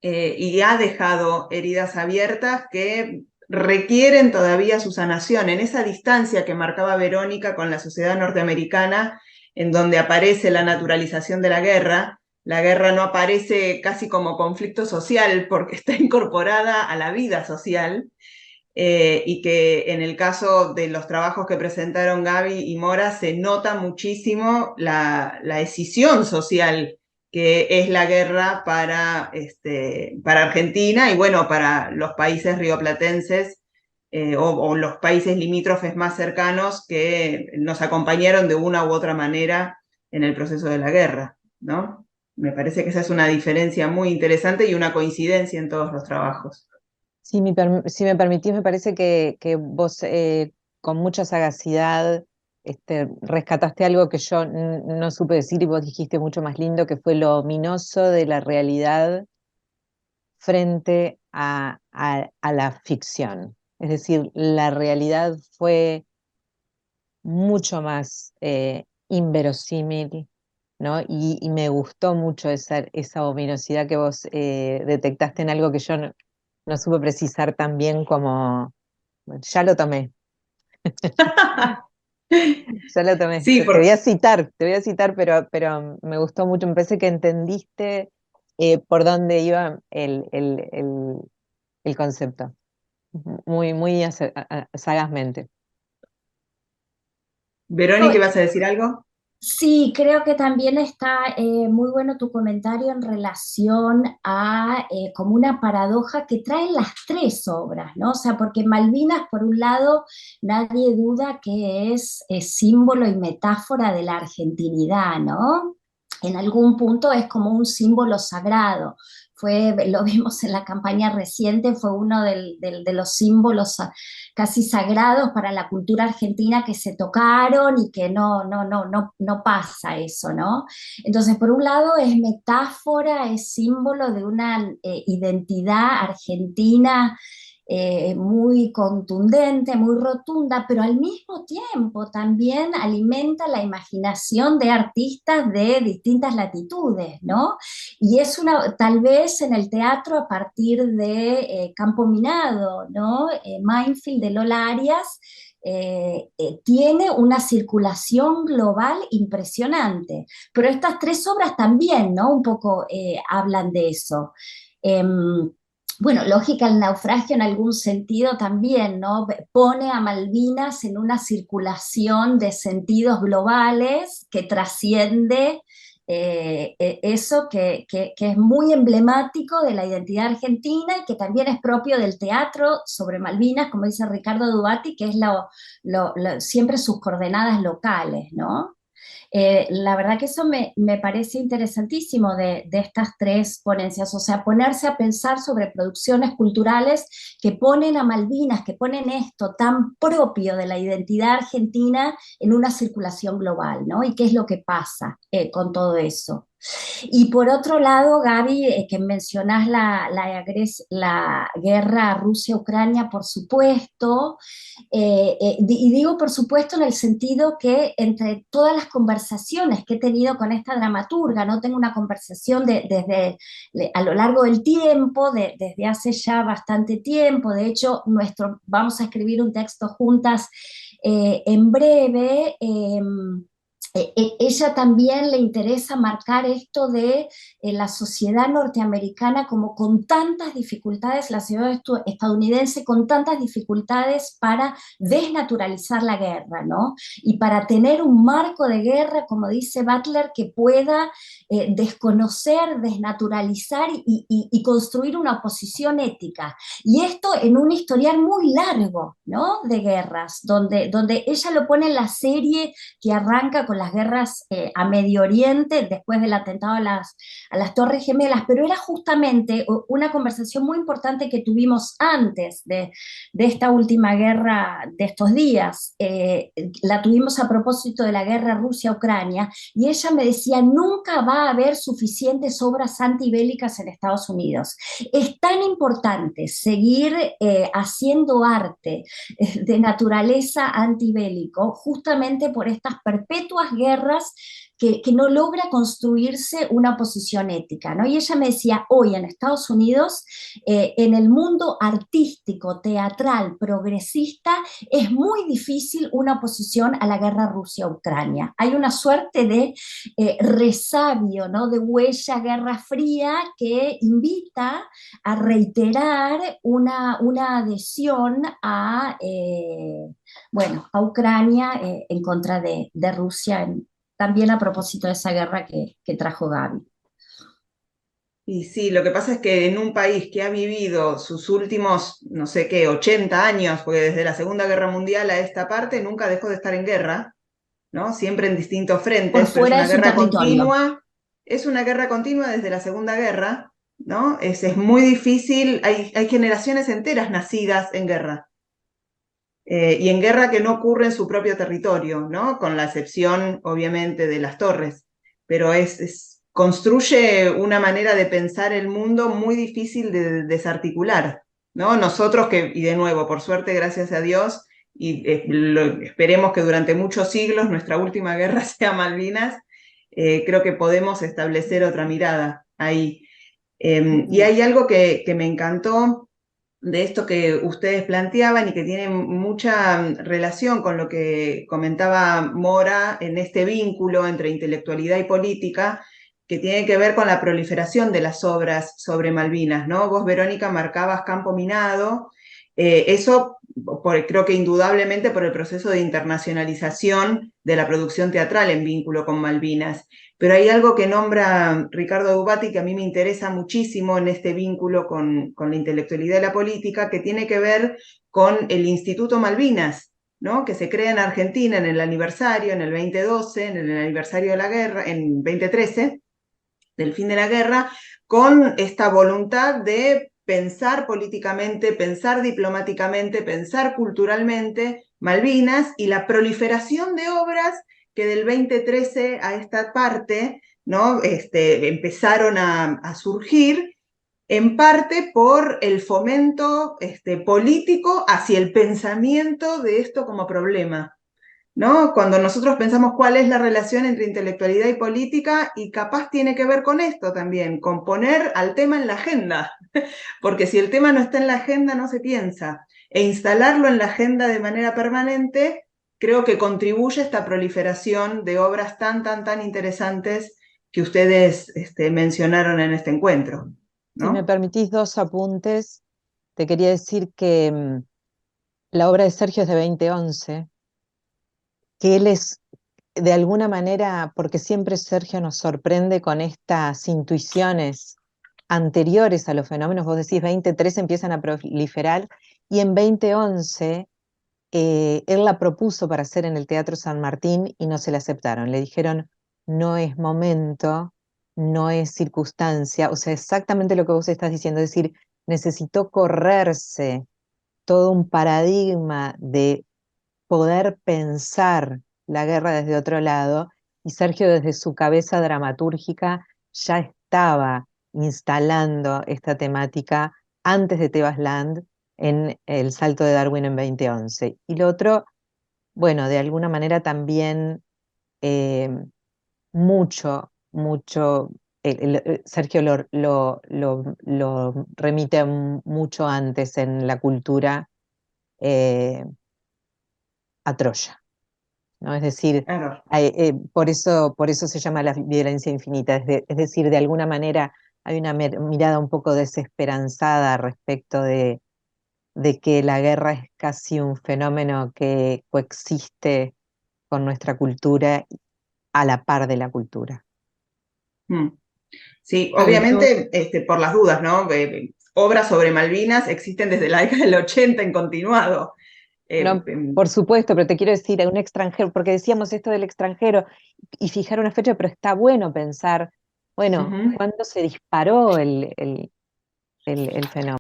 y ha dejado heridas abiertas que requieren todavía su sanación. En esa distancia que marcaba Verónica con la sociedad norteamericana, en donde aparece la naturalización de la guerra no aparece casi como conflicto social porque está incorporada a la vida social, y que en el caso de los trabajos que presentaron Gaby y Mora se nota muchísimo la escisión social que es la guerra para Argentina y bueno, para los países rioplatenses, o los países limítrofes más cercanos que nos acompañaron de una u otra manera en el proceso de la guerra, ¿no? Me parece que esa es una diferencia muy interesante y una coincidencia en todos los trabajos. Si me permitís, me parece que vos con mucha sagacidad rescataste algo que yo no supe decir y vos dijiste mucho más lindo, que fue lo ominoso de la realidad frente a la ficción. Es decir, la realidad fue mucho más inverosímil, ¿no? Y me gustó mucho esa ominosidad que vos detectaste en algo que yo no supe precisar tan bien como, bueno, ya lo tomé, ya lo tomé. Sí, Te voy a citar, pero me gustó mucho, me parece que entendiste por dónde iba el concepto, muy, muy sagazmente. Verónica, ¿vas a decir algo? Sí, creo que también está muy bueno tu comentario en relación a como una paradoja que traen las tres obras, ¿no? O sea, porque Malvinas, por un lado, nadie duda que es símbolo y metáfora de la argentinidad, ¿no? En algún punto es como un símbolo sagrado. Lo vimos en la campaña reciente, fue uno de los símbolos casi sagrados para la cultura argentina que se tocaron y que no pasa eso, ¿no? Entonces, por un lado es metáfora, es símbolo de una identidad argentina muy contundente, muy rotunda, pero al mismo tiempo también alimenta la imaginación de artistas de distintas latitudes, ¿no? Y es tal vez en el teatro a partir de Campo Minado, ¿no? Mindfield de Lola Arias, tiene una circulación global impresionante. Pero estas tres obras también, ¿no? Un poco hablan de eso. Bueno, lógica, el naufragio en algún sentido también, ¿no? Pone a Malvinas en una circulación de sentidos globales que trasciende eso que es muy emblemático de la identidad argentina y que también es propio del teatro sobre Malvinas, como dice Ricardo Dubati, que es siempre sus coordenadas locales, ¿no? La verdad que eso me parece interesantísimo de estas tres ponencias, o sea, ponerse a pensar sobre producciones culturales que ponen a Malvinas, que ponen esto tan propio de la identidad argentina en una circulación global, ¿no? Y qué es lo que pasa con todo eso. Y por otro lado, Gaby, que mencionás la guerra Rusia-Ucrania, por supuesto, y digo por supuesto en el sentido que entre todas las conversaciones que he tenido con esta dramaturga, no tengo una conversación desde a lo largo del tiempo, desde hace ya bastante tiempo, de hecho vamos a escribir un texto juntas en breve. Ella también le interesa marcar esto de la sociedad norteamericana como con tantas dificultades, la sociedad estadounidense con tantas dificultades para desnaturalizar la guerra, ¿no? Y para tener un marco de guerra, como dice Butler, que pueda desconocer, desnaturalizar y construir una oposición ética. Y esto en un historial muy largo, ¿no? De guerras, donde ella lo pone en la serie que arranca con las guerras a Medio Oriente después del atentado a las Torres Gemelas, pero era justamente una conversación muy importante que tuvimos antes de esta última guerra de estos días. La tuvimos a propósito de la guerra Rusia-Ucrania, y ella me decía, nunca va a haber suficientes obras antibélicas en Estados Unidos. Es tan importante seguir haciendo arte de naturaleza antibélico, justamente por estas perpetuas guerras que no logra construirse una posición ética, ¿no? Y ella me decía, hoy en Estados Unidos, en el mundo artístico, teatral, progresista, es muy difícil una oposición a la guerra Rusia-Ucrania. Hay una suerte de resabio, ¿no? De huella guerra fría que invita a reiterar una adhesión bueno, a Ucrania en contra de Rusia, también a propósito de esa guerra que trajo Gaby. Y sí, lo que pasa es que en un país que ha vivido sus últimos, no sé qué, 80 años, porque desde la Segunda Guerra Mundial a esta parte nunca dejó de estar en guerra, ¿no? Siempre en distintos Por frentes, pero fuera de su territorio. es una guerra continua desde la Segunda Guerra, ¿no? Es muy difícil, hay generaciones enteras nacidas en guerra. Y en guerra que no ocurre en su propio territorio, ¿no? Con la excepción, obviamente, de las torres. Pero construye una manera de pensar el mundo muy difícil de desarticular, ¿no? Nosotros y de nuevo, por suerte, gracias a Dios, y esperemos que durante muchos siglos nuestra última guerra sea Malvinas, creo que podemos establecer otra mirada ahí. Y hay algo que me encantó de esto que ustedes planteaban y que tiene mucha relación con lo que comentaba Mora en este vínculo entre intelectualidad y política, que tiene que ver con la proliferación de las obras sobre Malvinas, ¿no? Vos, Verónica, marcabas Campo Minado, eso creo que indudablemente por el proceso de internacionalización de la producción teatral en vínculo con Malvinas. Pero hay algo que nombra Ricardo Dubati que a mí me interesa muchísimo en este vínculo con la intelectualidad y la política, que tiene que ver con el Instituto Malvinas, ¿no? Que se crea en Argentina en el aniversario, en el 2012, en el aniversario de la guerra, en 2013, del fin de la guerra, con esta voluntad de pensar políticamente, pensar diplomáticamente, pensar culturalmente Malvinas y la proliferación de obras que del 2013 a esta parte, ¿no? Empezaron a surgir en parte por el fomento político hacia el pensamiento de esto como problema, ¿no? Cuando nosotros pensamos cuál es la relación entre intelectualidad y política, y capaz tiene que ver con esto también, con poner al tema en la agenda, porque si el tema no está en la agenda no se piensa, e instalarlo en la agenda de manera permanente creo que contribuye a esta proliferación de obras tan, tan, tan interesantes que ustedes mencionaron en este encuentro, Si me ¿no? permitís 2 apuntes, te quería decir que la obra de Sergio es de 2011, que él es de alguna manera, porque siempre Sergio nos sorprende con estas intuiciones anteriores a los fenómenos, vos decís 2013 empiezan a proliferar, y en 2011 él la propuso para hacer en el Teatro San Martín y no se la aceptaron. Le dijeron, no es momento, no es circunstancia, o sea, exactamente lo que vos estás diciendo, es decir, necesitó correrse todo un paradigma de poder pensar la guerra desde otro lado, y Sergio desde su cabeza dramatúrgica ya estaba instalando esta temática antes de Tebas Land en El salto de Darwin en 2011. Y lo otro, bueno, de alguna manera también eh, mucho, Sergio lo remite mucho antes en la cultura a Troya. ¿No? Es decir, Claro. por eso se llama la violencia infinita, es decir, de alguna manera hay una mirada un poco desesperanzada respecto de que la guerra es casi un fenómeno que coexiste con nuestra cultura a la par de la cultura. Mm. Sí, Ah, de hecho, obviamente, por las dudas, ¿no? Obras sobre Malvinas existen desde la década del 80 en continuado. Eh, No, em, por supuesto, pero te quiero decir, a un extranjero, porque decíamos esto del extranjero y fijar una fecha, pero está bueno pensar, bueno, ujú, ¿cuándo se disparó el fenómeno?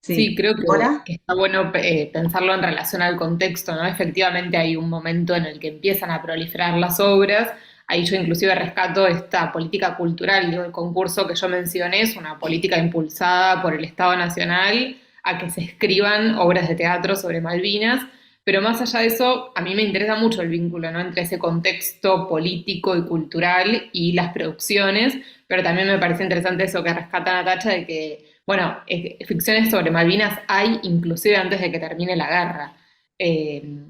sí, sí. creo ¿Ahora? que está bueno pensarlo en relación al contexto, ¿no? Efectivamente hay un momento en el que empiezan a proliferar las obras. Ahí yo inclusive rescato esta política cultural, digo, el concurso que yo mencioné es una política impulsada por el Estado Nacional a que se escriban obras de teatro sobre Malvinas, pero más allá de eso, a mí me interesa mucho el vínculo, ¿no? Entre ese contexto político y cultural y las producciones, pero también me parece interesante eso que rescata Natacha de que bueno, ficciones sobre Malvinas hay inclusive antes de que termine la guerra.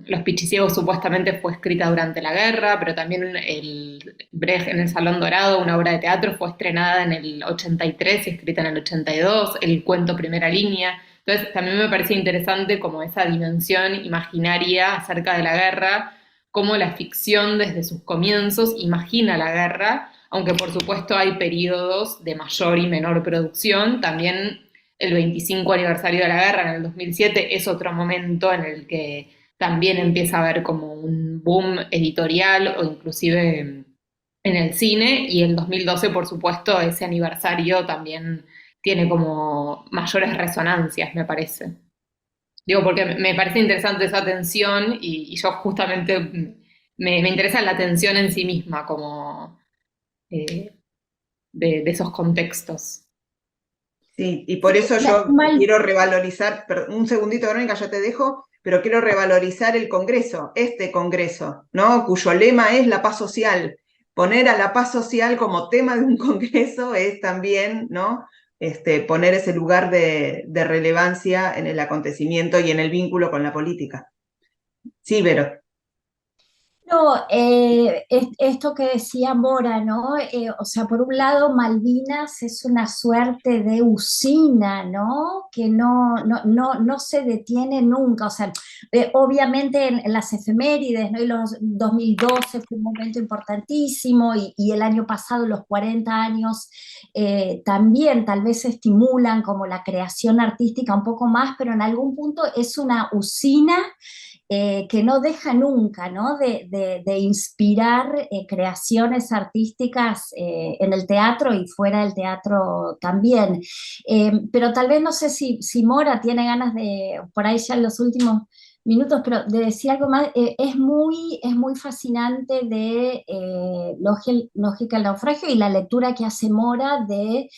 Los Pichiciegos supuestamente fue escrita durante la guerra, pero también el Brecht en el Salón Dorado, una obra de teatro, fue estrenada en el 83 y escrita en el 82, el cuento Primera Línea. Entonces también me parecía interesante como esa dimensión imaginaria acerca de la guerra, cómo la ficción desde sus comienzos imagina la guerra, aunque por supuesto hay periodos de mayor y menor producción. También el 25 aniversario de la guerra en el 2007 es otro momento en el que también empieza a haber como un boom editorial o inclusive en el cine, y el 2012 por supuesto ese aniversario también tiene como mayores resonancias, me parece. Digo, porque me parece interesante esa tensión y yo justamente me interesa la tensión en sí misma, como eh, de esos contextos. Sí, y por Sí, eso yo quiero revalorizar, un segundito, Verónica, ya te dejo, pero quiero revalorizar el Congreso, este Congreso, ¿no? Cuyo lema es la paz social. Poner a la paz social como tema de un Congreso es también, ¿no? Poner ese lugar de relevancia en el acontecimiento y en el vínculo con la política. Sí, Vero. No, esto que decía Mora, ¿no? O sea, por un lado, Malvinas es una suerte de usina, ¿no? Que no se detiene nunca. O sea, obviamente en las efemérides, ¿no? Y los 2012 fue un momento importantísimo y el año pasado, los 40 años, también tal vez estimulan como la creación artística un poco más, pero en algún punto es una usina que no deja nunca, ¿no? de inspirar creaciones artísticas en el teatro y fuera del teatro también. Pero tal vez no sé si Mora tiene ganas de, por ahí ya en los últimos minutos, pero de decir algo más, es muy fascinante de Lógica del naufragio y la lectura que hace Mora de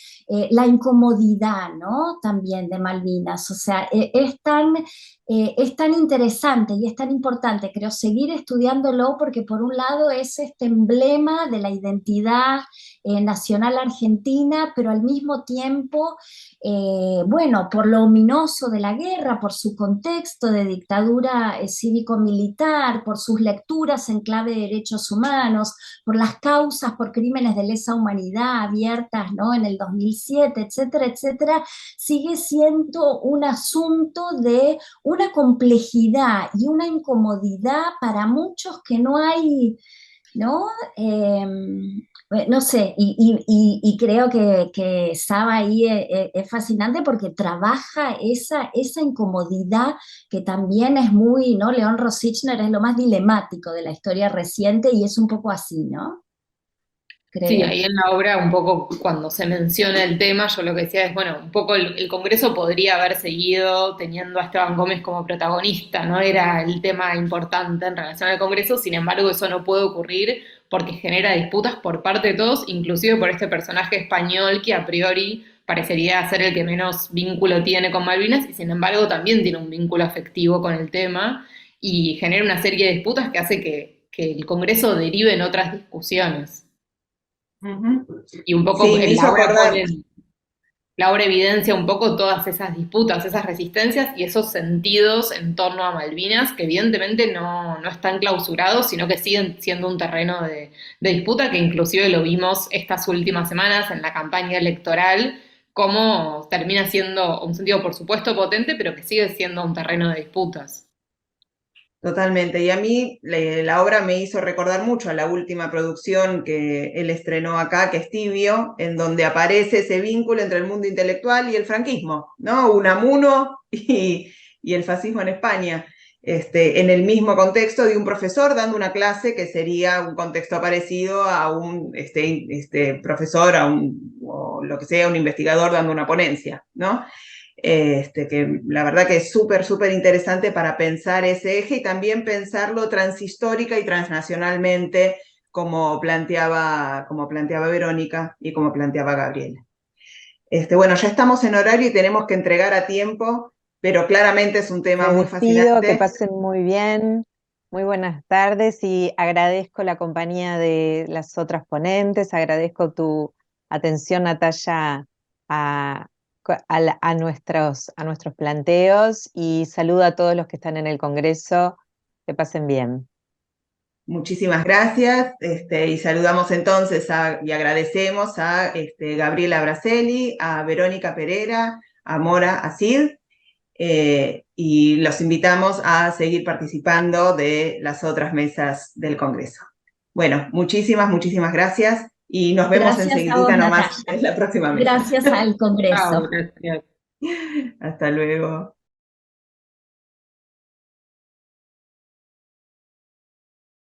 la incomodidad, ¿no? También de Malvinas. O sea, es tan interesante y es tan importante, creo, seguir estudiándolo porque por un lado es este emblema de la identidad nacional argentina, pero al mismo tiempo bueno, por lo ominoso de la guerra, por su contexto de dictadura cívico-militar, por sus lecturas en clave de derechos humanos, por las causas por crímenes de lesa humanidad abiertas, ¿no? En el 2007, etcétera, etcétera, sigue siendo un asunto de una complejidad y una incomodidad para muchos que no hay, ¿no? No sé, y creo que Saba ahí es fascinante porque trabaja esa incomodidad que también es muy, ¿no? León Rosichner es lo más dilemático de la historia reciente y es un poco así, ¿no? Sí, Creo. ahí en la obra, un poco cuando se menciona el tema, yo lo que decía es, bueno, un poco el Congreso podría haber seguido teniendo a Esteban Gómez como protagonista, no era el tema importante en relación al Congreso, sin embargo, eso no puede ocurrir porque genera disputas por parte de todos, inclusive por este personaje español que a priori parecería ser el que menos vínculo tiene con Malvinas y sin embargo también tiene un vínculo afectivo con el tema y genera una serie de disputas que hace que el Congreso derive en otras discusiones. Ujú. Y un poco Sí, me hizo acordar. la obra evidencia un poco todas esas disputas, esas resistencias y esos sentidos en torno a Malvinas que evidentemente no están clausurados, sino que siguen siendo un terreno de disputa que inclusive lo vimos estas últimas semanas en la campaña electoral, como termina siendo un sentido por supuesto potente, pero que sigue siendo un terreno de disputas. Totalmente. Y a mí la obra me hizo recordar mucho a la última producción que él estrenó acá, que es Tibio, en donde aparece ese vínculo entre el mundo intelectual y el franquismo, ¿no? Unamuno y el fascismo en España, en el mismo contexto de un profesor dando una clase que sería un contexto parecido a un profesor, o lo que sea, un investigador dando una ponencia, ¿no? Que la verdad que es súper, súper interesante para pensar ese eje y también pensarlo transhistórica y transnacionalmente, como planteaba Verónica y como planteaba Gabriela. Bueno, ya estamos en horario y tenemos que entregar a tiempo, pero claramente es un tema Me muy despido, que fascinante. pasen muy bien, muy buenas tardes y agradezco la compañía de las otras ponentes, agradezco tu atención, Natalia, a, a nuestros planteos y saludo a todos los que están en el Congreso, que pasen bien. Muchísimas gracias y saludamos entonces y agradecemos a Gabriela Braselli, a Verónica Pereira, a Mora Acid. Y los invitamos a seguir participando de las otras mesas del Congreso. Bueno, muchísimas, muchísimas gracias y nos vemos Gracias a vos, enseguidita nomás Natalia. en la próxima mesa. Gracias al Congreso. Chao, gracias. Hasta luego.